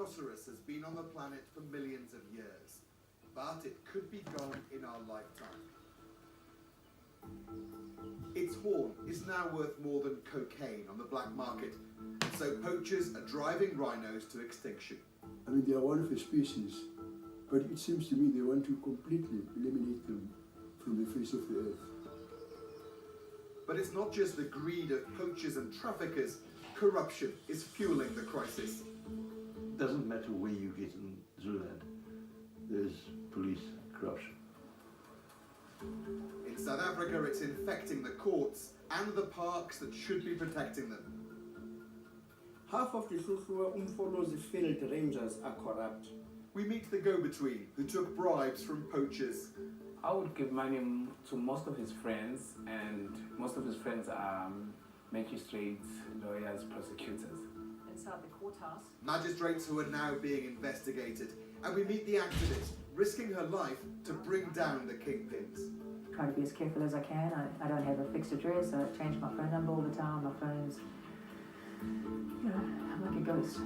rhinoceros has been on the planet for millions of years, but it could be gone in our lifetime. Its horn is now worth more than cocaine on the black market, so poachers are driving rhinos to extinction. I mean, they are one of a species, but it seems to me they want to completely eliminate them from the face of the earth. But it's not just the greed of poachers and traffickers. Corruption is fueling the crisis. It doesn't matter where you get in Zululand, there's police corruption. In South Africa, it's infecting the courts and the parks that should be protecting them. Half of the Hluhluwe Umfolozi field rangers are corrupt. We meet the go-between who took bribes from poachers. I would give money to most of his friends, and most of his friends are magistrates, lawyers, prosecutors. Inside the courthouse. Magistrates who are now being investigated. And we meet the activist, risking her life to bring down the kingpins. Try to be as careful as I can. I don't have a fixed address. I change my phone number all the time. My phone's, you know, I'm like a ghost.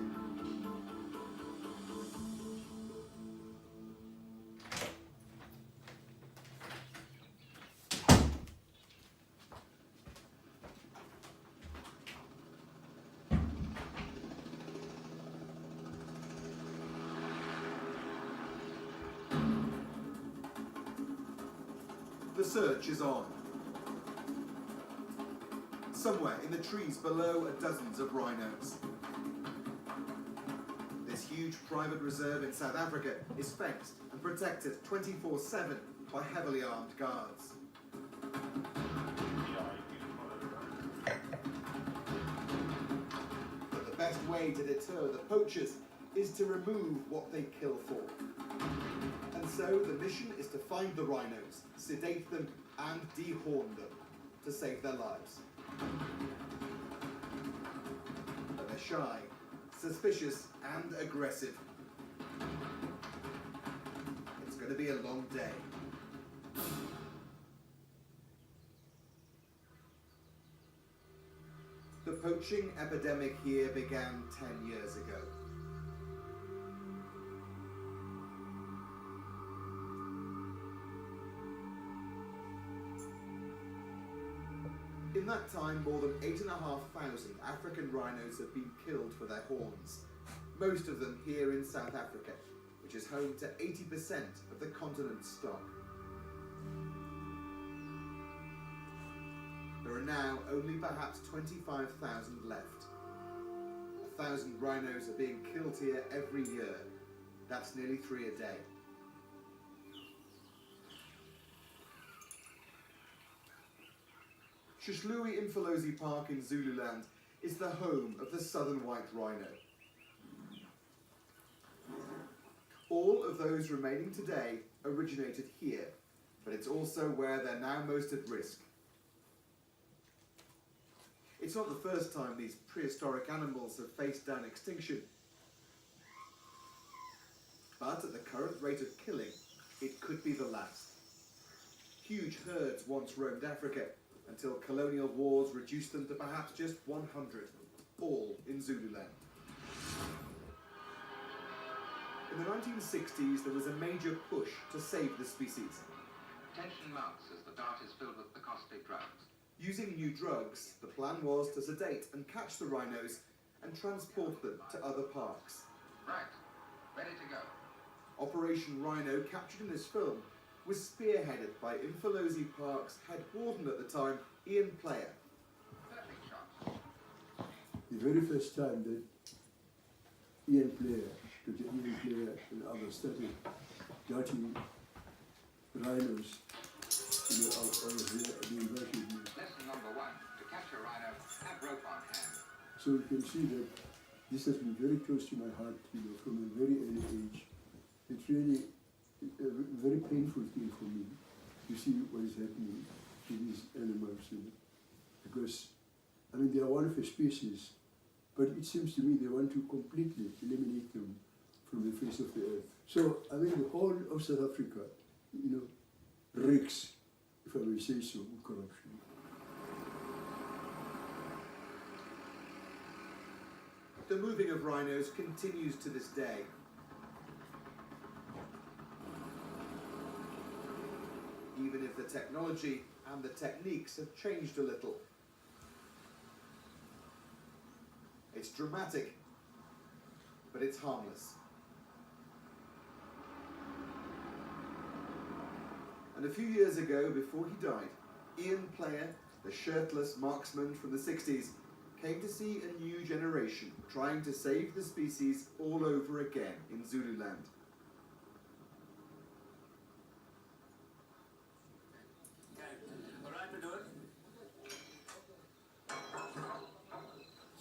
The search is on. Somewhere in the trees below are dozens of rhinos. This huge private reserve in South Africa is fenced and protected 24/7 by heavily armed guards. But the best way to deter the poachers is to remove what they kill for. And so the mission is to find the rhinos, sedate them and dehorn them to save their lives. But they're shy, suspicious and aggressive. It's going to be a long day. The poaching epidemic here began 10 years ago. In that time, more than 8,500 African rhinos have been killed for their horns, most of them here in South Africa, which is home to 80% of the continent's stock. There are now only perhaps 25,000 left. 1,000 rhinos are being killed here every year. That's nearly 3 a day. Hluhluwe Umfolozi Park in Zululand is the home of the southern white rhino. All of those remaining today originated here, but it's also where they're now most at risk. It's not the first time these prehistoric animals have faced down extinction, but at the current rate of killing, it could be the last. Huge herds once roamed Africa, until colonial wars reduced them to perhaps just 100, all in Zululand. In the 1960s, there was a major push to save the species. Tension mounts as the dart is filled with the costly drugs. Using new drugs, the plan was to sedate and catch the rhinos and transport them to other parks. Right, ready to go. Operation Rhino, captured in this film, was spearheaded by Umfolozi Park's head warden at the time, Ian Player. Perfect shot. The very first time that Ian Player, Dr. Ian Player and others started darting rhinos, I was there, they invited me. Lesson number 1, to catch a rhino, have rope on hand. So you can see that this has been very close to my heart, from a very early age. It's really a very painful thing for me to see what is happening to these animals, because, I mean, they are one of a species, but it seems to me they want to completely eliminate them from the face of the earth. So, I mean, the whole of South Africa, reeks, if I may say so, of corruption. The moving of rhinos continues to this day. Even if the technology and the techniques have changed a little. It's dramatic, but it's harmless. And a few years ago, before he died, Ian Player, the shirtless marksman from the 60s, came to see a new generation trying to save the species all over again in Zululand.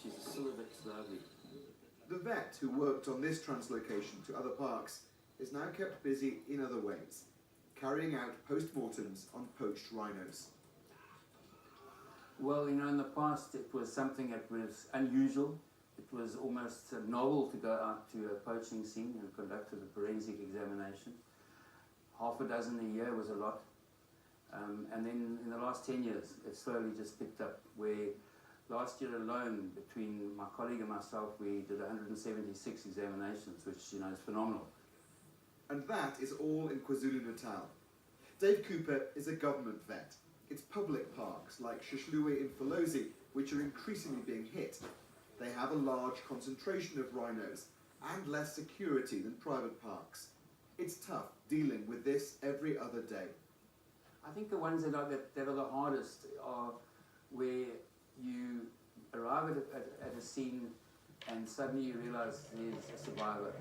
She's a silver slowly. The vet who worked on this translocation to other parks is now kept busy in other ways, carrying out post-mortems on poached rhinos. Well, you know, in the past it was something that was unusual. It was almost novel to go out to a poaching scene and conduct a forensic examination. Half a dozen a year was a lot. And then in the last 10 years, it slowly just picked up, where last year alone, between my colleague and myself, we did 176 examinations, which, you know, is phenomenal. And that is all in Kwazulu Natal. Dave Cooper is a government vet. It's public parks like Hluhluwe in Umfolozi which are increasingly being hit. They have a large concentration of rhinos and less security than private parks. It's tough dealing with this every other day. I think the ones that are the hardest are where you arrive at a scene and suddenly you realize there's a survivor.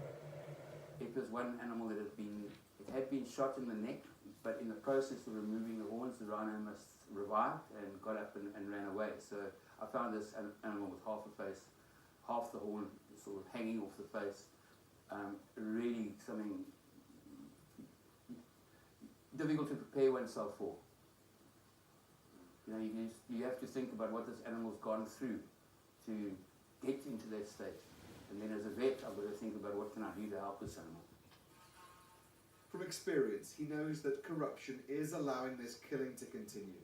It was one animal that had been shot in the neck, but in the process of removing the horns, the rhino must revived and got up and ran away. So I found this animal with half a face, half the horn sort of hanging off the face. Really something difficult to prepare oneself for. You know, you have to think about what this animal's gone through to get into that state. And then as a vet, I've got to think about what can I do to help this animal. From experience, he knows that corruption is allowing this killing to continue.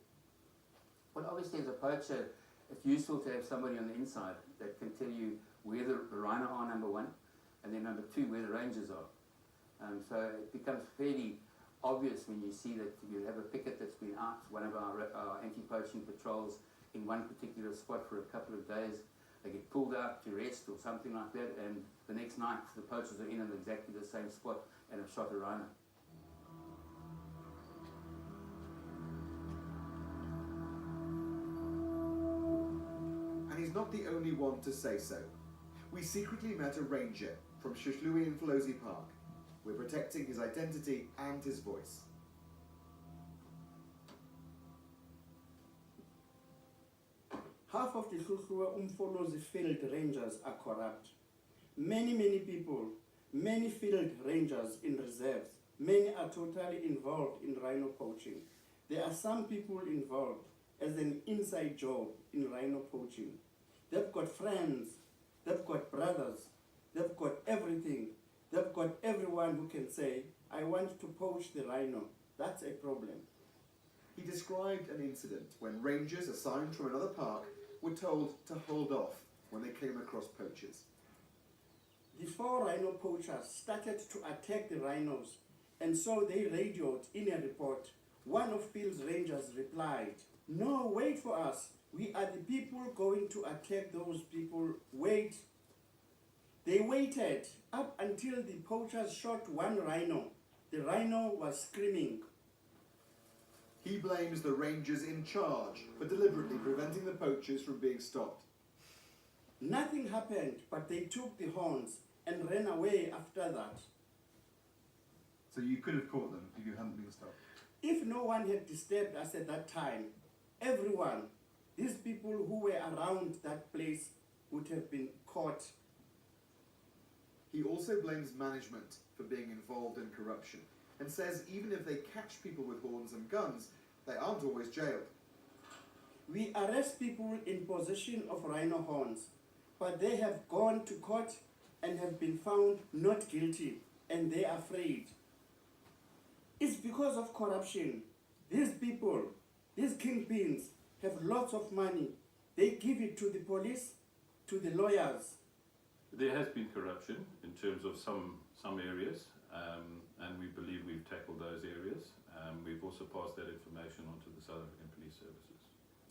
Well, obviously as a poacher, it's useful to have somebody on the inside that can tell you where the rhino are, number one, and then number two, where the rangers are. So it becomes fairly obvious when you see that you have a picket that's been out, one of our anti-poaching patrols, in one particular spot for a couple of days. They get pulled out to rest or something like that, and the next night the poachers are in exactly the same spot and have shot a rhino. And he's not the only one to say so. We secretly met a ranger from Hluhluwe in Umfolozi Park. We're protecting his identity and his voice. Half of the Hluhluwe Umfolozi field rangers are corrupt. Many people, many field rangers in reserves, many are totally involved in rhino poaching. There are some people involved as an inside job in rhino poaching. They've got friends, they've got brothers, they've got everything. They've got everyone who can say, I want to poach the rhino. That's a problem. He described an incident when rangers assigned from another park were told to hold off when they came across poachers. The 4 rhino poachers started to attack the rhinos, and so they radioed in a report. One of Phil's rangers replied, "No, wait for us. We are the people going to attack those people. Wait." They waited up until the poachers shot one rhino. The rhino was screaming. He blames the rangers in charge for deliberately preventing the poachers from being stopped. Nothing happened, but they took the horns and ran away after that. So you could have caught them if you hadn't been stopped? If no one had disturbed us at that time, everyone, these people who were around that place, would have been caught. He also blames management for being involved in corruption and says even if they catch people with horns and guns, they aren't always jailed. We arrest people in possession of rhino horns, but they have gone to court and have been found not guilty, and they are afraid. It's because of corruption. These people, these kingpins, have lots of money. They give it to the police, to the lawyers, There has been corruption in terms of some areas, and we believe we've tackled those areas. We've also passed that information on to the South African Police Services.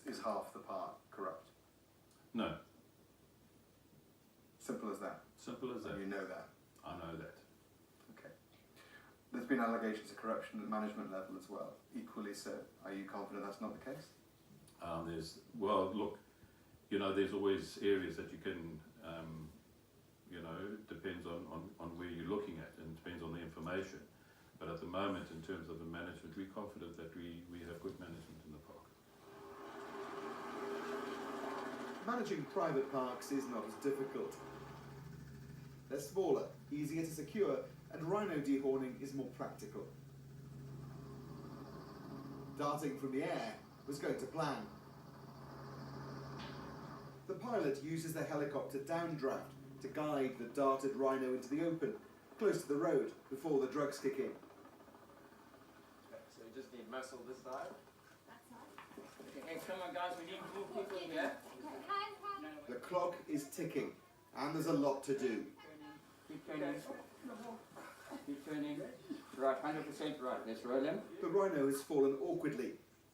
Is half the park corrupt? No, Simple as that. simple as that. And you know that. I know that. Okay. There's been allegations of corruption at the management level as well. Equally so. Are you confident that's not the case? Well, look, there's always areas that you can, depends on where you're looking at, and depends on the information. But at the moment, in terms of the management, we're confident that we have good management in the park. Managing private parks is not as difficult. They're smaller, easier to secure, and rhino dehorning is more practical. Darting from the air was going to plan. The pilot uses the helicopter downdraft to guide the darted rhino into the open, close to the road, before the drugs kick in. So we just need muscle this side. Okay, come on guys, we need more people here. The clock is ticking, and there's a lot to do. Keep turning. Keep turning. Right, 100% right. Let's roll him. The rhino has fallen awkwardly.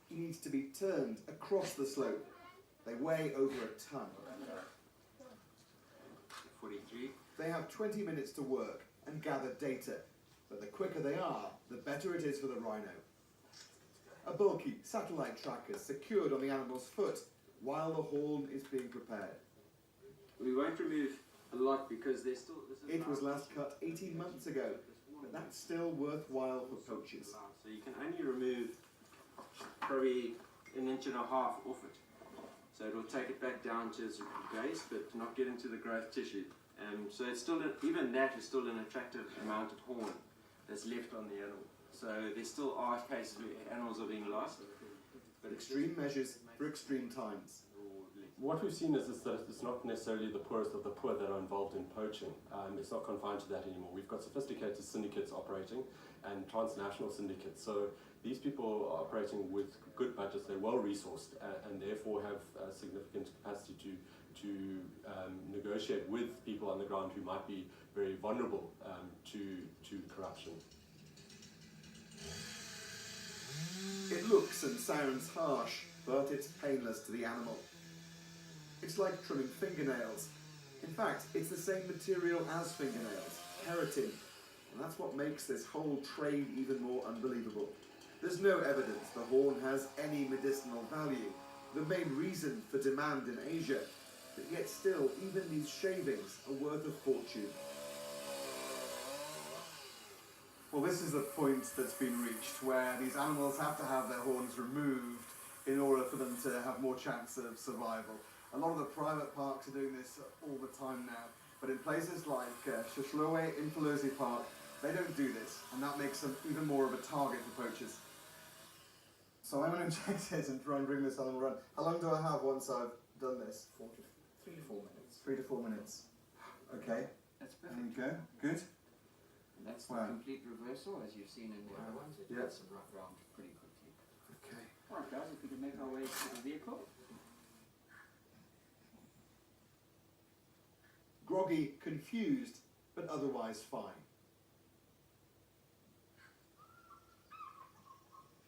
He needs to be turned across the slope. They weigh over a ton. 43. They have 20 minutes to work and gather data, but the quicker they are, the better it is for the rhino. A bulky satellite tracker secured on the animal's foot while the horn is being prepared. We won't remove a lot because there's still... It was last cut 18 months ago, but that's still worthwhile for poachers. So you can only remove probably 1.5 inches off it. So it'll take it back down to its base, but not get into the growth tissue. So it's still, even that is still an attractive mounted horn that's left on the animal. So there still are cases where animals are being lost. But Extreme measures for extreme times. What we've seen is that it's not necessarily the poorest of the poor that are involved in poaching. It's not confined to that anymore. We've got sophisticated syndicates operating and transnational syndicates. So these people are operating with good budgets, they're well resourced, and therefore have significant capacity to negotiate with people on the ground who might be very vulnerable to corruption. It looks and sounds harsh, but it's painless to the animal. It's like trimming fingernails. In fact, it's the same material as fingernails, keratin, and that's what makes this whole trade even more unbelievable. There's no evidence the horn has any medicinal value, the main reason for demand in Asia, but yet still, even these shavings are worth a fortune. Well, this is the point that's been reached where these animals have to have their horns removed in order for them to have more chance of survival. A lot of the private parks are doing this all the time now, but in places like Hluhluwe, Umfolozi Park, they don't do this, and that makes them even more of a target for poachers. So I'm going to inject it and try and bring this animal around. How long do I have once I've done this? 3 to 4 minutes. 3 to 4 minutes. Okay. That's There perfect. you go. Good. And that's Wow. the complete reversal, as you've seen in the other ones. It Yeah. gets around pretty quickly. Okay. All right, guys, if we can make our way to the vehicle. Groggy, confused, but otherwise fine.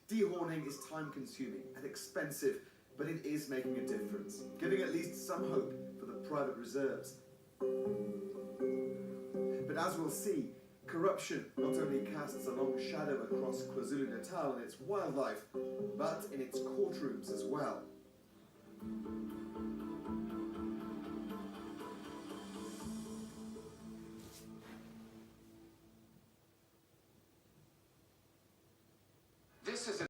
Dehorning is time-consuming and expensive, but it is making a difference, giving at least some hope for the private reserves. But as we'll see, corruption not only casts a long shadow across Kwazulu Natal and its wildlife, but in its courtrooms as well.